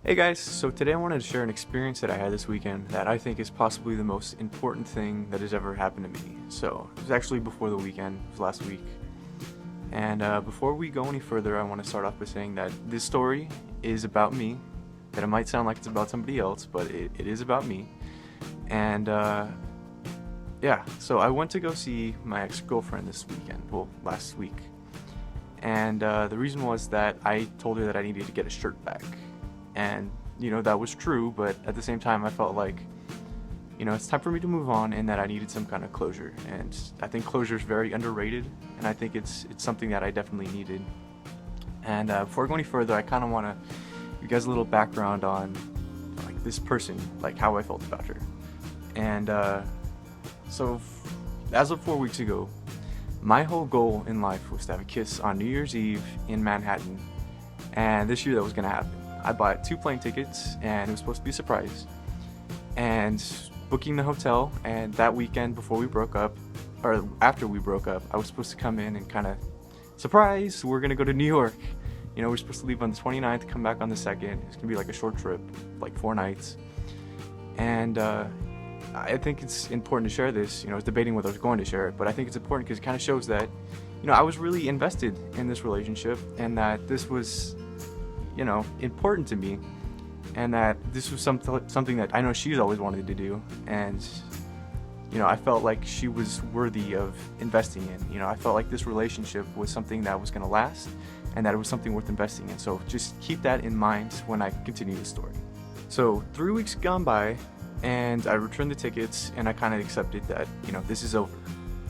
Hey guys, so today I wanted to share an experience that I had this weekend that I think is possibly the most important thing that has ever happened to me. So, it was actually before the weekend, it was last week. And before we go any further, I want to start off by saying that this story is about me, that it might sound like it's about somebody else, but it is about me. And yeah, so I went to go see my ex-girlfriend this weekend, well, last week. And the reason was that I told her that I needed to get a shirt back. And, that was true, but at the same time, I felt like, it's time for me to move on and that I needed some kind of closure. And I think closure is very underrated, and I think it's something that I definitely needed. And before I go any further, I kind of want to give you guys a little background on, like, this person, like, how I felt about her. And as of 4 weeks ago, my whole goal in life was to have a kiss on New Year's Eve in Manhattan, and this year that was going to happen. I bought 2 plane tickets, and it was supposed to be a surprise. And booking the hotel, and that weekend before we broke up, or after we broke up, I was supposed to come in and kind of, surprise, we're going to go to New York. We're supposed to leave on the 29th, come back on the 2nd. It's going to be like a short trip, like 4 nights. And I think it's important to share this. I was debating whether I was going to share it, but I think it's important because it kind of shows that, I was really invested in this relationship, and that this was important to me, and that this was something that I know she's always wanted to do, and I felt like she was worthy of investing in. I felt like this relationship was something that was going to last, and that it was something worth investing in. So just keep that in mind when I continue the story. So 3 weeks gone by, and I returned the tickets, and I kind of accepted that this is over.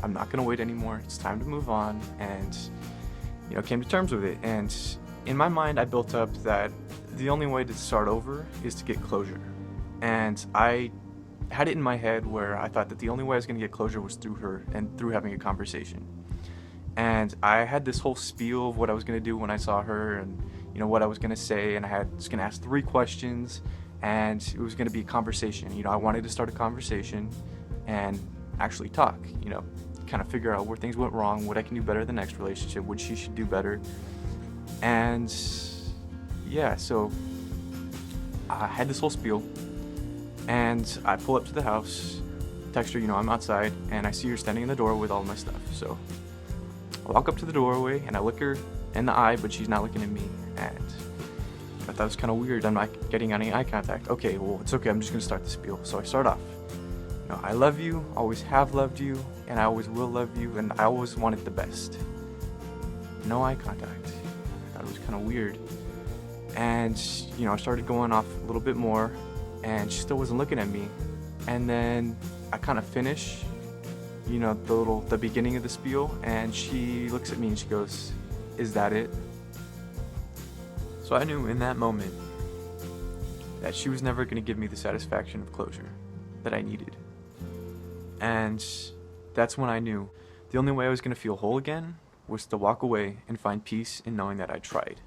I'm not going to wait anymore. It's time to move on, and came to terms with it. And in my mind, I built up that the only way to start over is to get closure. And I had it in my head where I thought that the only way I was going to get closure was through her and through having a conversation. And I had this whole spiel of what I was going to do when I saw her, and what I was going to say, and was going to ask 3 questions, and it was going to be a conversation. I wanted to start a conversation and actually talk, kind of figure out where things went wrong, what I can do better in the next relationship, what she should do better. And yeah, so I had this whole spiel, and I pull up to the house, text her, I'm outside, and I see her standing in the door with all my stuff. So I walk up to the doorway, and I look her in the eye, but she's not looking at me, and I thought it was kind of weird. I'm not getting any eye contact. Okay, well, it's okay. I'm just going to start the spiel. So I start off. I love you, always have loved you, and I always will love you, and I always wanted the best. No eye contact. It was kind of weird. And I started going off a little bit more, and she still wasn't looking at me. And then I kind of finish the beginning of the spiel, and she looks at me and she goes, "Is that it?" So I knew in that moment that she was never going to give me the satisfaction of closure that I needed. And that's when I knew the only way I was going to feel whole again was to walk away and find peace in knowing that I tried.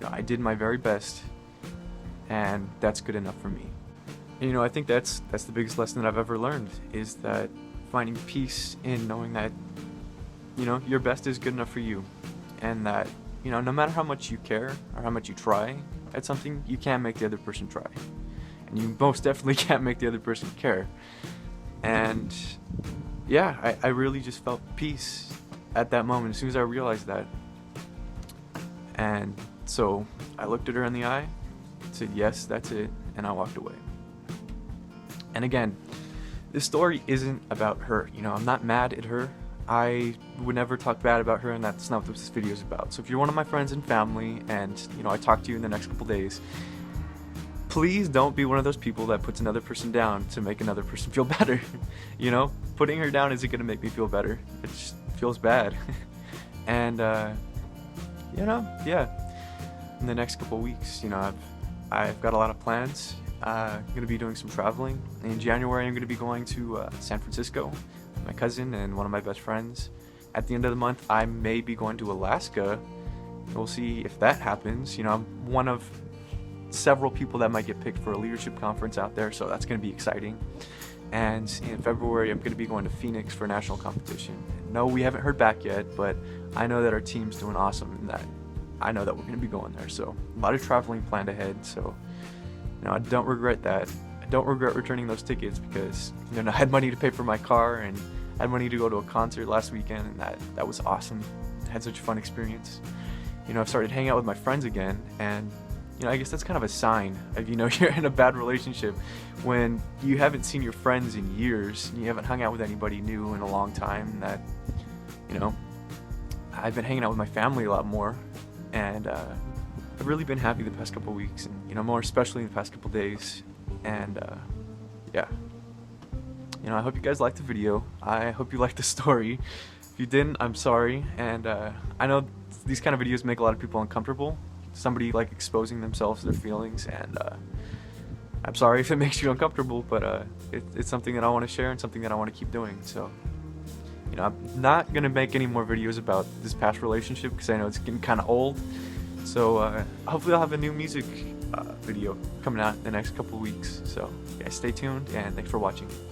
I did my very best, and that's good enough for me. And, I think that's the biggest lesson that I've ever learned, is that finding peace in knowing that, your best is good enough for you, and that, no matter how much you care or how much you try at something, you can't make the other person try. And you most definitely can't make the other person care. And yeah, I really just felt peace at that moment as soon as I realized that. And so I looked at her in the eye, said, "Yes, that's it," and I walked away. And again, this story isn't about her. I'm not mad at her. I would never talk bad about her, and that's not what this video is about. So if you're one of my friends and family, and I talk to you in the next couple days, please don't be one of those people that puts another person down to make another person feel better. Putting her down isn't going to make me feel better. It just feels bad. And yeah, in the next couple weeks, I've got a lot of plans. I'm going to be doing some traveling. In January, I'm going to be going to San Francisco with my cousin and one of my best friends. At the end of the month, I may be going to Alaska. We'll see if that happens. I'm one of several people that might get picked for a leadership conference out there, so that's going to be exciting. And in February, I'm going to be going to Phoenix for a national competition. No, we haven't heard back yet, but I know that our team's doing awesome, and that I know that we're going to be going there. So a lot of traveling planned ahead. So I don't regret that. I don't regret returning those tickets because I had money to pay for my car, and I had money to go to a concert last weekend, and that was awesome. I had such a fun experience. I've started hanging out with my friends again, and I guess that's kind of a sign of you're in a bad relationship when you haven't seen your friends in years and you haven't hung out with anybody new in a long time. That I've been hanging out with my family a lot more, and I've really been happy the past couple weeks, and more especially in the past couple days. And yeah, I hope you guys liked the video. I hope you liked the story. If you didn't, I'm sorry. And I know these kind of videos make a lot of people uncomfortable. Somebody like exposing themselves, their feelings, and I'm sorry if it makes you uncomfortable, but it's something that I want to share and something that I want to keep doing. So I'm not gonna make any more videos about this past relationship because I know it's getting kind of old. So hopefully I'll have a new music video coming out in the next couple weeks. So yeah, stay tuned, and thanks for watching.